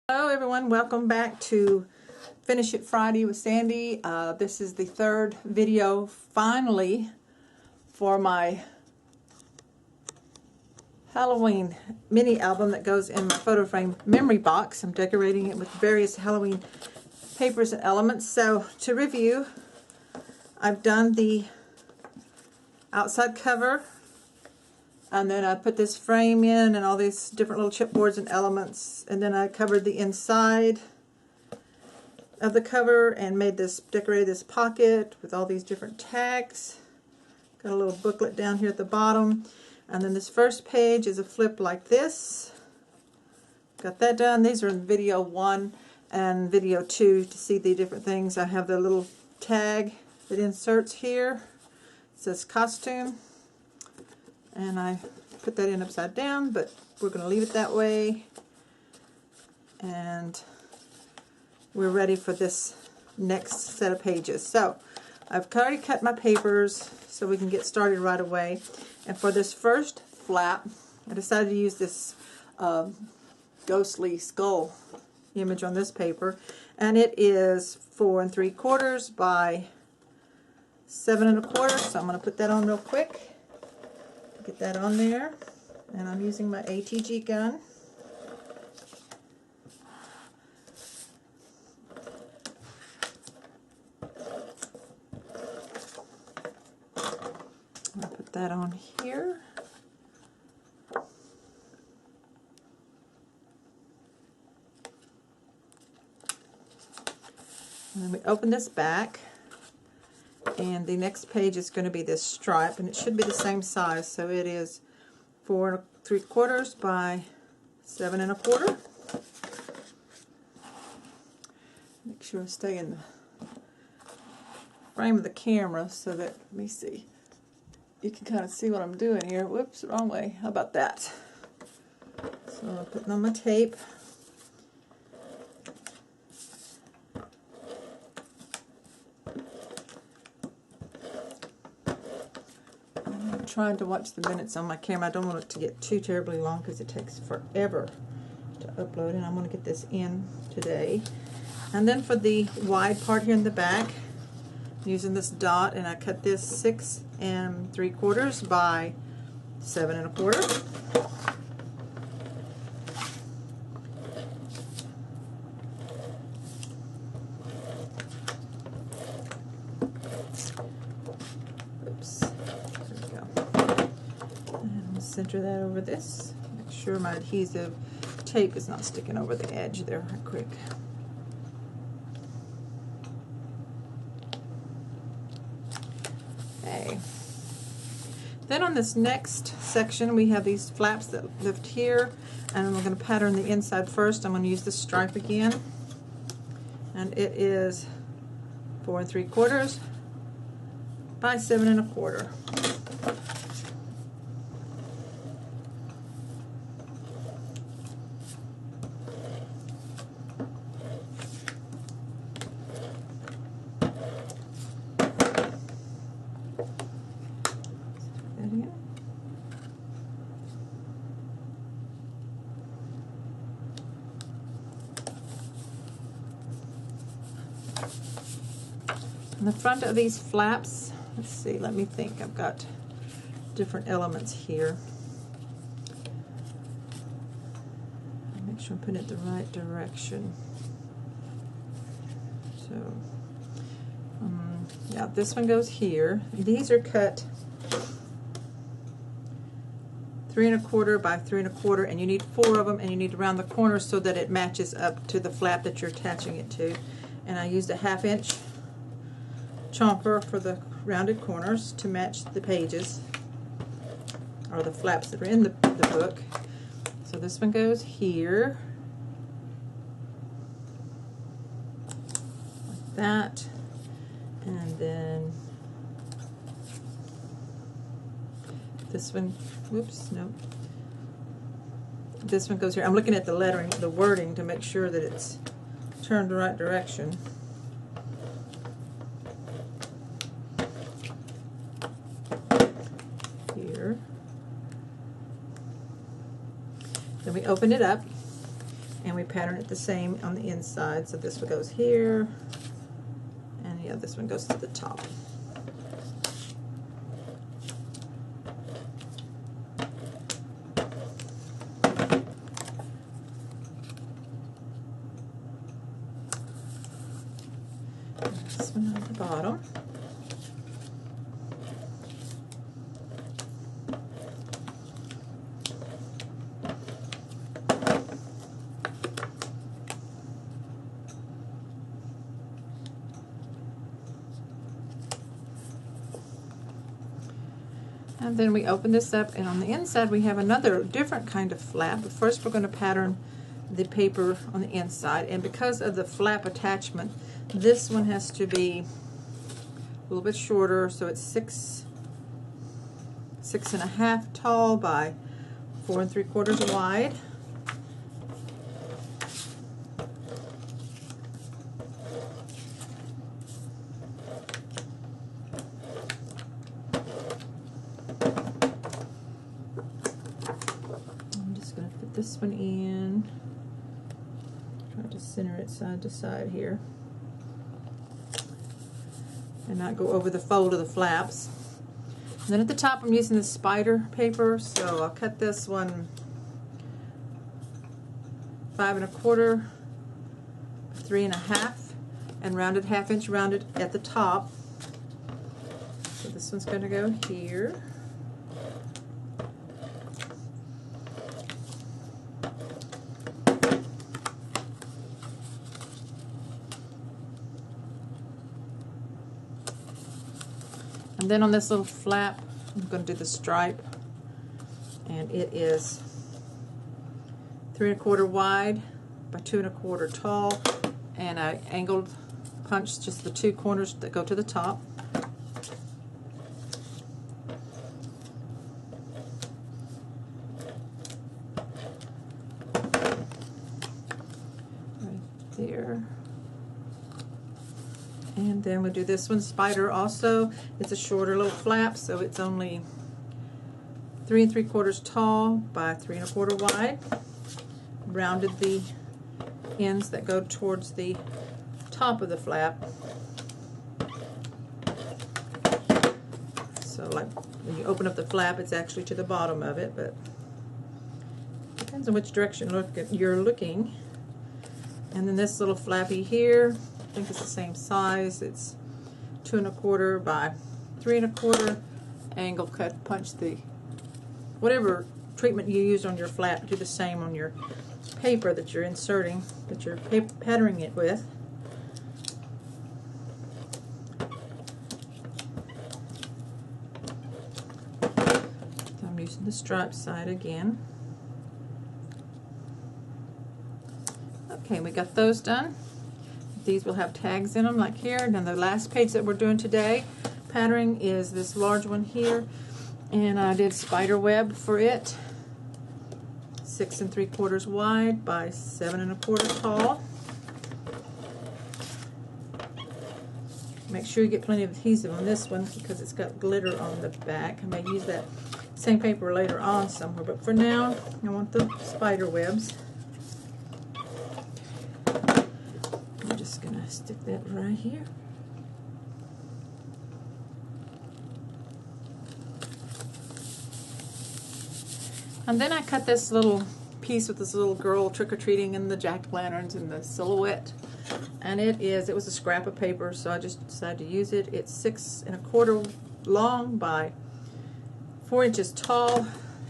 Hello everyone, welcome back to Finish It Friday with Sandy. This is the third video finally for my Halloween mini album that goes in my photo frame memory box. I'm decorating it with various Halloween papers and elements. So to review, I've done the outside cover, and then I put this frame in and all these different little chipboards and elements, and then I covered the inside of the cover and decorated this pocket with all these different tags. Got a little booklet down here at the bottom, and then this first page is a flip like this. Got that done. These are in video 1 and video 2 to see the different things. I have the little tag that inserts here. It says costume. And I put that in upside down, but we're going to leave it that way. And we're ready for this next set of pages. So I've already cut my papers so we can get started right away. And for this first flap, I decided to use this ghostly skull image on this paper. And it is 4 3/4 by 7 1/4. So I'm going to put that on real quick. Get that on there, and I'm using my ATG gun. I'll put that on here. And then we open this back. And the next page is going to be this stripe, and it should be the same size. So it is 4 3/4 by 7 1/4. Make sure I stay in the frame of the camera so that, let me see, you can kind of see what I'm doing here. Whoops, wrong way. How about that? So I'm putting on my tape. Trying to watch the minutes on my camera. I don't want it to get too terribly long because it takes forever to upload, and I'm going to get this in today. And then for the wide part here in the back, I'm using this dot, and I cut this 6 3/4 by 7 1/4. Center that over this. Make sure my adhesive tape is not sticking over the edge there right quick. Okay. Then on this next section we have these flaps that lift here, and we're going to pattern the inside first. I'm going to use this stripe again, and it is 4 3/4 by 7 1/4. On the front of these flaps, let's see, let me think, I've got different elements here. Make sure I'm putting it the right direction. So, yeah, this one goes here. These are cut 3 1/4 by 3 1/4, and you need 4 of them, and you need to round the corners so that it matches up to the flap that you're attaching it to. And I used a 1/2 inch chomper for the rounded corners to match the pages, or the flaps that are in the book. So this one goes here, like that, and then this one, whoops, no. This one goes here. I'm looking at the lettering, the wording, to make sure that it's turned the right direction. Here. Then we open it up, and we pattern it the same on the inside. So this one goes here, and yeah, this one goes to the top. This one on the bottom. And then we open this up, and on the inside we have another different kind of flap. But first we're going to pattern the paper on the inside, and because of the flap attachment, this one has to be a little bit shorter, so it's 6.5 tall by 4 3/4 wide. This one in, try to center it side to side here and not go over the fold of the flaps. And then at the top I'm using this spider paper, so I'll cut this one 5 1/4, 3 1/2, and rounded 1/2 inch rounded at the top. So this one's going to go here. And then on this little flap, I'm going to do the stripe, and it is 3 1/4 wide by 2 1/4 tall, and I angled punched just the 2 corners that go to the top. Right there. And then we'll do this one, spider also. It's a shorter little flap, so it's only 3 3/4 tall by 3 1/4 wide. Rounded the ends that go towards the top of the flap. So like when you open up the flap, it's actually to the bottom of it, but depends on which direction you're looking. And then this little flappy here, I think it's the same size. It's 2 1/4 by 3 1/4. Angle cut, punch the whatever treatment you use on your flap. Do the same on your paper that you're inserting, that you're patterning it with. So I'm using the stripe side again. Okay, we got those done. These will have tags in them like here. And then the last page that we're doing today, patterning, is this large one here. And I did spider web for it. 6 3/4 wide by 7 1/4 tall. Make sure you get plenty of adhesive on this one because it's got glitter on the back. I may use that same paper later on somewhere, but for now I want the spider webs. I'm just going to stick that right here. And then I cut this little piece with this little girl trick-or-treating and the jack-o'-lanterns and the silhouette. And it was a scrap of paper, so I just decided to use it. It's 6 1/4 long by 4 inches tall,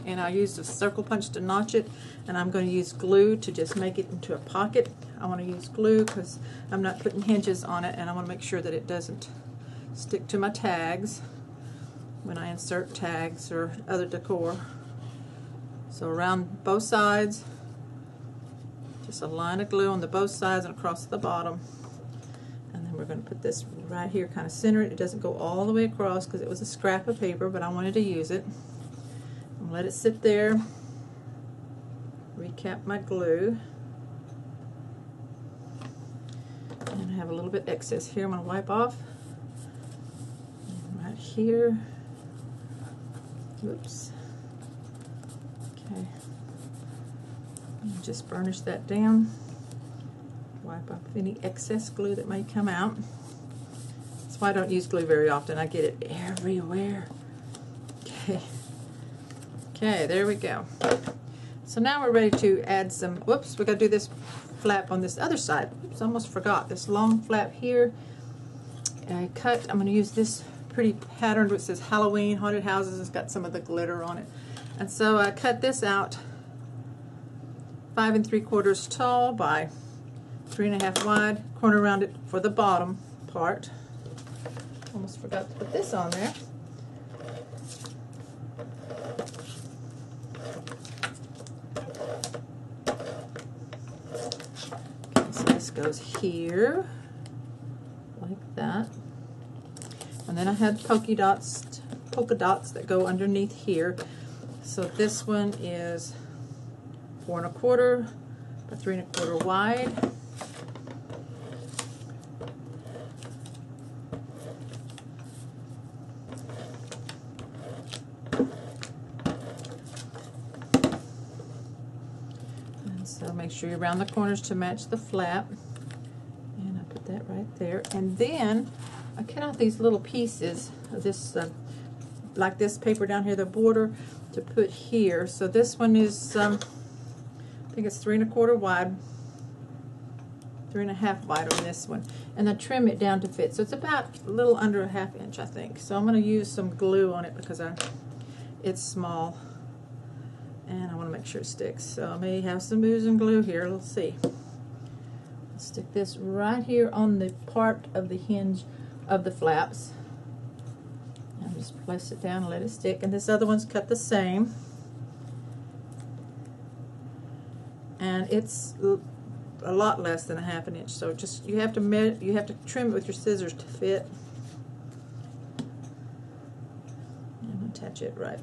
and I used a circle punch to notch it, and I'm going to use glue to just make it into a pocket. I want to use glue because I'm not putting hinges on it, and I want to make sure that it doesn't stick to my tags when I insert tags or other decor. So around both sides, just a line of glue on the both sides and across the bottom. And then we're going to put this right here, kind of center it. It doesn't go all the way across because it was a scrap of paper, but I wanted to use it. I'm let it sit there. Recap my glue. And I have a little bit excess here. I'm going to wipe off. And right here. Whoops. Okay. Just burnish that down. Wipe off any excess glue that may come out. That's why I don't use glue very often. I get it everywhere. Okay. Okay, there we go. So now we're ready to add some, whoops, we got to do this flap on this other side. Oops, almost forgot. This long flap here. I cut, I'm going to use this pretty pattern which says Halloween, Haunted Houses. It's got some of the glitter on it. And so I cut this out 5 3/4 tall by 3 1/2 wide, corner around it for the bottom part. Almost forgot to put this on there. Okay, so this goes here, like that. And then I had polka dots that go underneath here. So this one is 4 1/4 by 3 1/4 wide. And so make sure you round the corners to match the flap. And I put that right there. And then I cut out these little pieces of this, like this paper down here, the border, to put here. So this one is, I think it's 3 1/4 wide, 3 1/2 wide on this one. And I trim it down to fit. So it's about a little under 1/2 inch, I think. So I'm going to use some glue on it because it's small. And I want to make sure it sticks. So I may have some oozing glue here. Let's see. I'll stick this right here on the part of the hinge of the flaps. And just place it down and let it stick. And this other one's cut the same. And it's a lot less than 1/2 inch. So just you have to trim it with your scissors to fit. And attach it right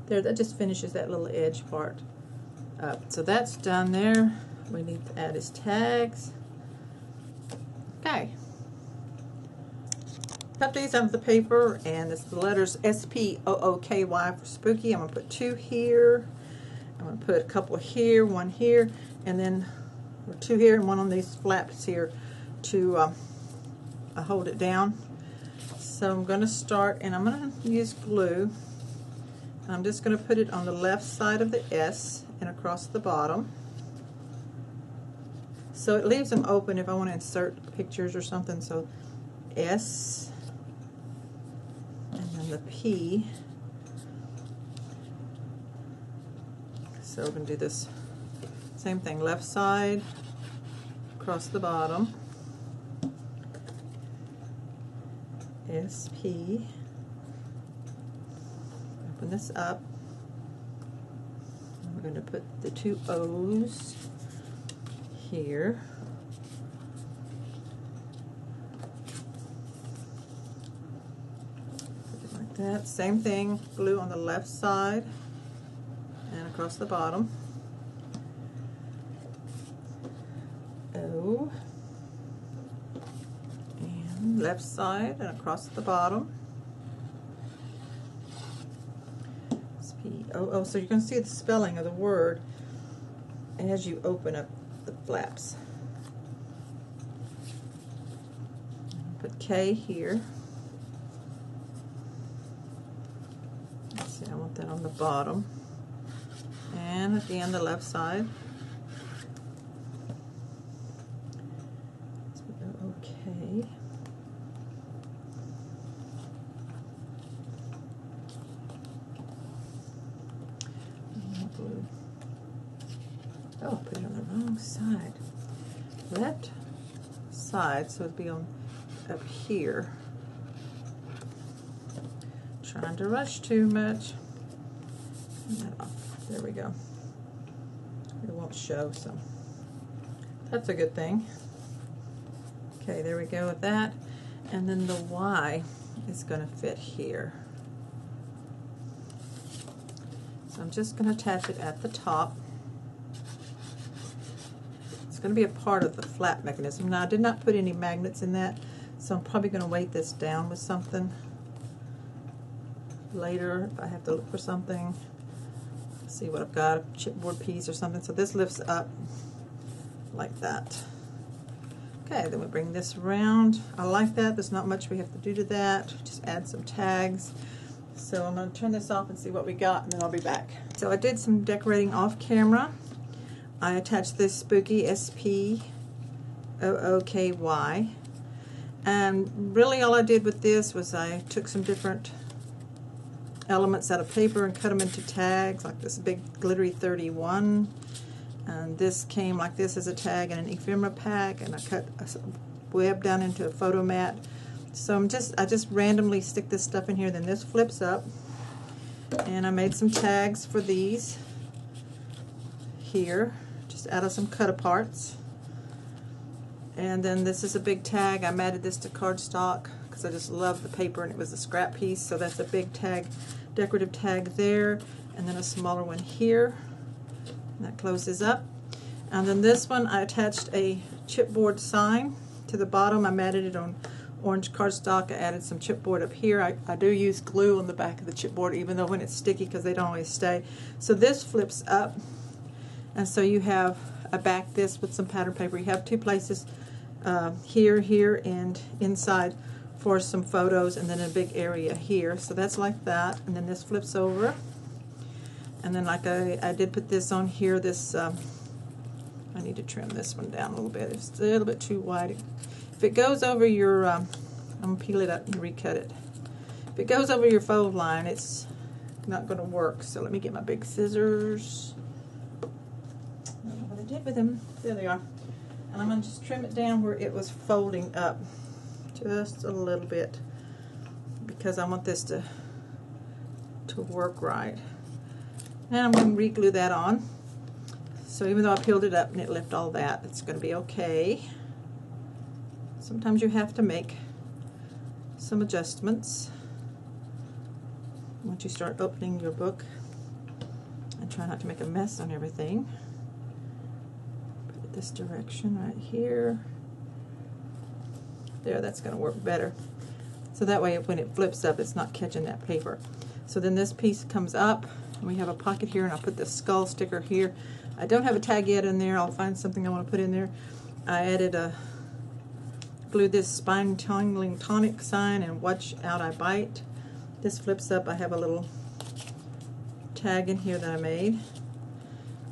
there. That just finishes that little edge part up. So that's done there. We need to add his tags. Okay. Cut these out of the paper, and it's the letters S-P-O-O-K-Y for spooky. I'm going to put 2 here. I'm going to put a couple here, 1 here, and then 2 here and 1 on these flaps here to hold it down. So I'm going to start, and I'm going to use glue. I'm just going to put it on the left side of the S and across the bottom. So it leaves them open if I want to insert pictures or something. So S and then the P. So we're going to do this same thing, left side across the bottom. SP. Open this up. And we're going to put the 2 O's here. Put it like that. Same thing, glue on the left side and across the bottom. O. And left side and across the bottom. S-P-O-O. So you can see the spelling of the word as you open up the flaps. Put K here. Let's see, I want that on the bottom. And again, the left side. Okay. Oh, I put it on the wrong side. Left side, so it'd be on up here. Trying to rush too much. Turn that off. There we go. It won't show, so that's a good thing. Okay, there we go with that. And then the Y is going to fit here. So I'm just going to attach it at the top. It's going to be a part of the flap mechanism. Now I did not put any magnets in that, so I'm probably going to weight this down with something later if I have to look for something. see what I've got, a chipboard piece or something. So this lifts up like that. Okay, then we bring this around. I like that. There's not much we have to do to that. Just add some tags. So I'm going to turn this off and see what we got, and then I'll be back. So I did some decorating off camera. I attached this spooky SPOOKY. And really all I did with this was I took some different elements out of paper and cut them into tags, like this big glittery 31. And this came like this as a tag in an ephemera pack, and I cut a web down into a photo mat. So I just randomly stick this stuff in here, then this flips up. And I made some tags for these here, just out of some cut aparts. And then this is a big tag. I matted this to cardstock because I just love the paper, and it was a scrap piece, so that's a big tag, decorative tag there, and then a smaller one here. That closes up. And then this one I attached a chipboard sign to the bottom. I matted it on orange cardstock. I added some chipboard up here. I do use glue on the back of the chipboard, even though when it's sticky, because they don't always stay. So this flips up, and so you have a back this with some pattern paper. You have two places, here, and inside for some photos, and then a big area here. So that's like that, and then this flips over. And then like I did put this on here, this, I need to trim this one down a little bit. It's a little bit too wide. If it goes over your, I'm going to peel it up and recut it. If it goes over your fold line, it's not going to work. So let me get my big scissors. I don't know what I did with them. There they are. And I'm going to just trim it down where it was folding up. Just a little bit. Because I want this to work right. And I'm going to re-glue that on. So even though I peeled it up and it left all that, it's going to be okay. Sometimes you have to make some adjustments once you start opening your book. And try not to make a mess on everything. Put it this direction right here. There, that's going to work better. So that way when it flips up, it's not catching that paper. So then this piece comes up. We have a pocket here, and I'll put the skull sticker here. I don't have a tag yet in there. I'll find something I want to put in there. I added glued this spine tingling tonic sign and watch out I bite. This flips up. I have a little tag in here that I made.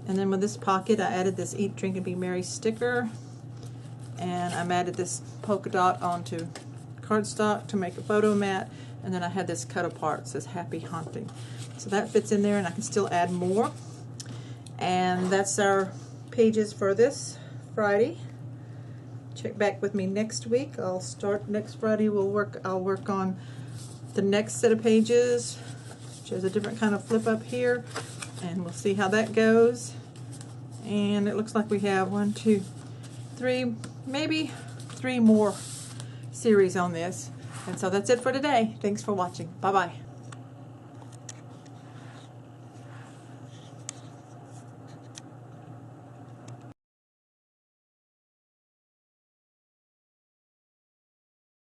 And then with this pocket, I added this Eat, Drink, and Be Merry sticker. And I added this polka dot onto cardstock to make a photo mat. And then I had this cut apart. It says Happy Haunting. So that fits in there, and I can still add more. And that's our pages for this Friday. Check back with me next week. I'll start next Friday. I'll work on the next set of pages, which has a different kind of flip up here, and we'll see how that goes. And it looks like we have 1, 2, 3, maybe 3 more series on this. And so that's it for today. Thanks for watching. Bye-bye.